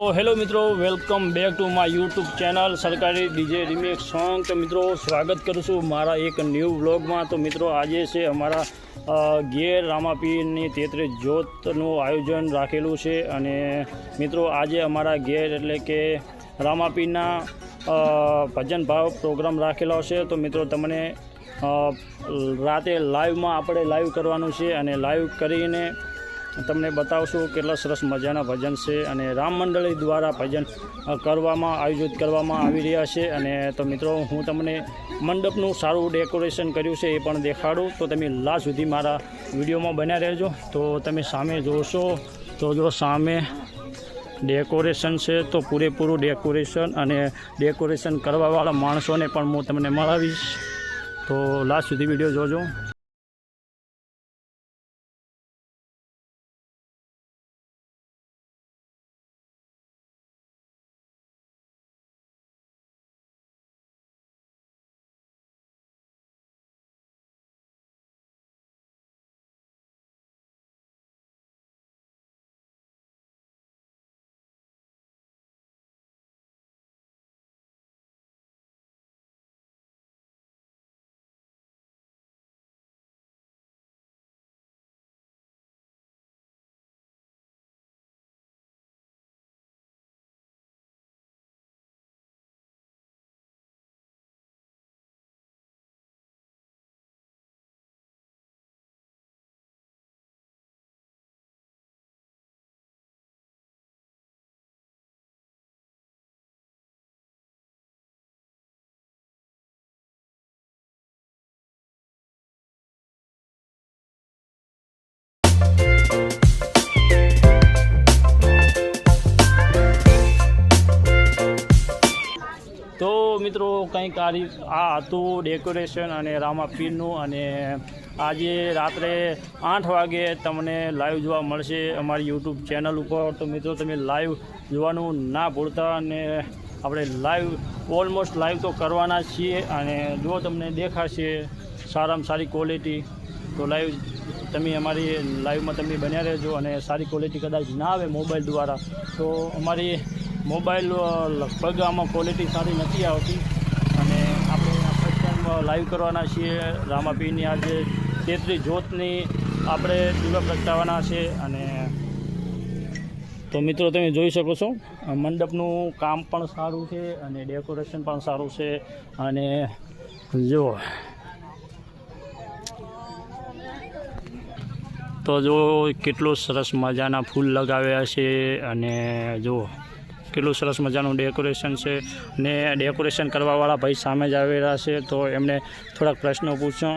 Hello मित्रों, welcome back to my YouTube channel सरकारी DJ remix song. तो मित्रों स्वागत करूँ छूँ मारा एक न्यू व्लॉग में। तो मित्रों आज से अमरा घेर रामापीરની 33 જ્યોતનું आयोजन राखेलू है। अने मित्रों आज अमरा घेर एटले के रामापीरना भजन भाव प्रोग्राम राखेलो है। तो मित्रों तमने राते लाइव में आपणे लाइव करवानुं छे अने लाइव करीने तमने बतावशुं केटला सरस मजाना भजन से अने राम मंडली द्वारा भजन करवामां आयोजित करवामां आवी रह्या छे। अने तो मित्रों हूँ तमने मंडपनुं सारूं डेकोरेशन कर्युं छे ए पण देखाडुं। तो तमे लास्ट सुधी मारा विडियोमां बन्या रहेजो। तो तमे सामे जोशो तो जो सामे डेकोरेशन से तो पूरेपूरुं डेकोरेशन अने डेकोरेशन करवावाळा माणसोने पण हूँ तमने मळावीश। तो लास्ट सुधी विडियो जोजो। तो मित्रों कंईक आ हतुं डेकोरेशन अने रामापीरनुं। अने आज रात्रे 8 वागे तमने लाइव जोवा मळशे अमारी यूट्यूब चेनल पर। तो मित्रों तमे लाइव जोवानुं ना भूलता। अने आपणे लाइव ऑलमोस्ट लाइव तो करवाना छीए अने जो तमने देखाशे सारामां सारी क्वॉलिटी। तो लाइव तमे अमारी लाइव में तमे बन्या रहेजो। अने सारी क्वॉलिटी कदाच ना आवे मोबाइल द्वारा तो अमारी मोबाइल लगभग आमां क्वॉलिटी सारी नहीं आवती। अने आपणे फर्स्ट टाइम लाइव करवाना छीए रामापीरनी आज 33 ज्योतनी आपणे दिवा प्रगटाववाना छे। अने तो मित्रों तमे जोई शको छो मंडपनुं काम पण सारुं छे अने डेकोरेशन पण सारुं छे। अने जो तो जो केटलो सरस मजाना फूल लगाव्या छे अने जो केटલું સરસ મજાનું ડેકોરેશન છે ને ડેકોરેશન કરવાવાળા ભાઈ સામે જ આવેલા છે। તો એમને થોડાક પ્રશ્નો પૂછો।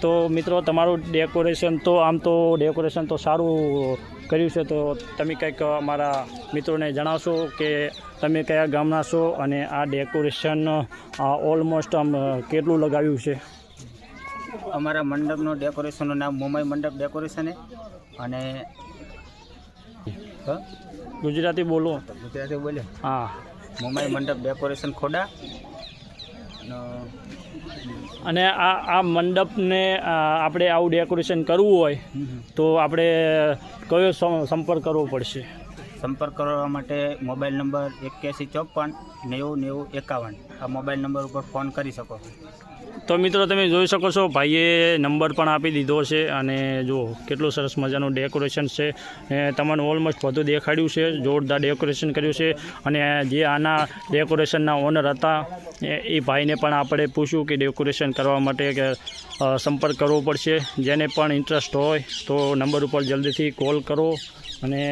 તો મિત્રો તમારું ડેકોરેશન તો આમ તો ડેકોરેશન તો સારું કર્યું છે। તો તમે કંઈક અમારા મિત્રોને જણાવશો કે તમે કયા ગામના છો અને આ ડેકોરેશન ઓલમોસ્ટ આમ કેટલું લગાવ્યું છે? અમારા મંડપનું ડેકોરેશનનું નામ મુંબઈ મંડપ ડેકોરેશન છે। અને ગુજરાતી બોલો। ગુજરાતી બોલ્યો? हाँ મુંબઈ મંડપ ડેકોરેશન ખોડા। અને આ મંડપને આપણે આવું ડેકોરેશન કરવું હોય તો આપણે કયો સંપર્ક કરવો પડશે? સંપર્ક કરવા માટે મોબાઈલ નંબર 8154 90 90 51 આ મોબાઈલ નંબર ઉપર ફોન કરી શકો છો। તો મિત્રો તમે જોઈ શકો છો ભાઈએ નંબર પણ આપી દીધો છે। અને જો કેટલું સરસ મજાનું ડેકોરેશન છે તમને ઓલમોસ્ટ બધું દેખાડ્યું છે। જોરદાર ડેકોરેશન કર્યું છે। અને જે આના ડેકોરેશનના ઓનર હતા એ ભાઈને પણ આપણે પૂછ્યું કે ડેકોરેશન કરવા માટે કે સંપર્ક કરવો પડશે। જેને પણ ઇન્ટરેસ્ટ હોય તો નંબર ઉપર જલ્દીથી કોલ કરો। અને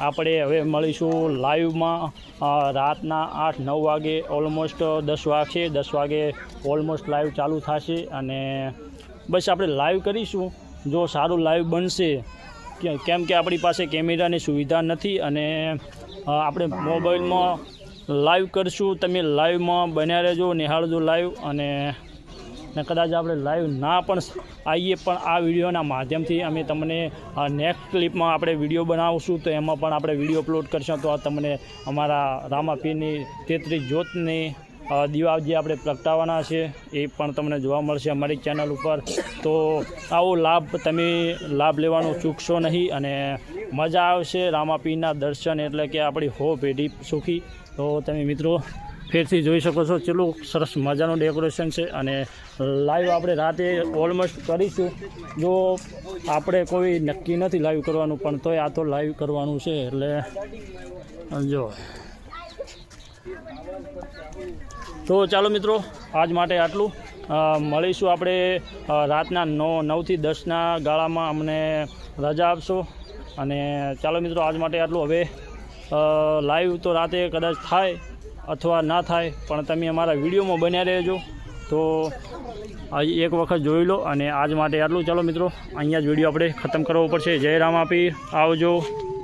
આપણે હવે મળીશું લાઈવમાં રાતના 8-9 વાગે ઓલમોસ્ટ 10 વાગશે। 10 વાગે ઓલમોસ્ટ લાઈવ ચાલુ થશે। અને બસ આપણે લાઈવ કરીશું જો સારું લાઈવ બનશે કેમ કે આપણી પાસે કેમેરાની સુવિધા નથી અને આપણે મોબાઈલમાં લાઈવ કરશું। તમે લાઈવમાં બન્યા રહેજો, નિહાળજો લાઈવ। અને કદાચ આપણે લાઈવ ના પણ આવીએ પણ આ વિડીયોના માધ્યમથી અમે તમને નેક્સ્ટ ક્લિપમાં આપણે વિડીયો બનાવશું તો એમાં પણ આપણે વિડીયો અપલોડ કરશું। તો આ તમને અમારા રામાપીરની 33 જ્યોતની દીવા જે આપણે પ્રગટાવવાના છે એ પણ તમને જોવા મળશે અમારી ચેનલ ઉપર. તો આવો લાભ લેવાનું ચૂકશો નહીં અને મજા આવશે. રામાપીરના દર્શન એટલે કે આપણી હો પેઢી સુખી. તો તમે મિત્રો ફેરથી જોઈ શકો છો કેટલું સરસ મજાનું ડેકોરેશન છે અને લાઈવ આપણે રાતે ઓલમોસ્ટ કરીશું. જો આપણે કોઈ નક્કી નથી લાઈવ કરવાનું, પણ તોય આ તો લાઈવ કરવાનું છે. એટલે જો તો ચાલો મિત્રો, આજ માટે આટલું. મળીશું આપણે રાતના 9 થી 10ના ગાળામાં. અમને રજા આપશો. અને ચાલો મિત્રો, આજ માટે આટલું. હવે લાઈવ તો રાતે કદાચ થાય અથવા ના થાય, પણ તમે અમારા વિડીયોમાં બન્યા રહેજો. તો એક વખત જોઈ લો. અને આજ માટે આટલું. ચાલો મિત્રો, અહીંયા જ વિડીયો આપણે ખતમ કરવો પડશે. જય રામાપીર, આવજો.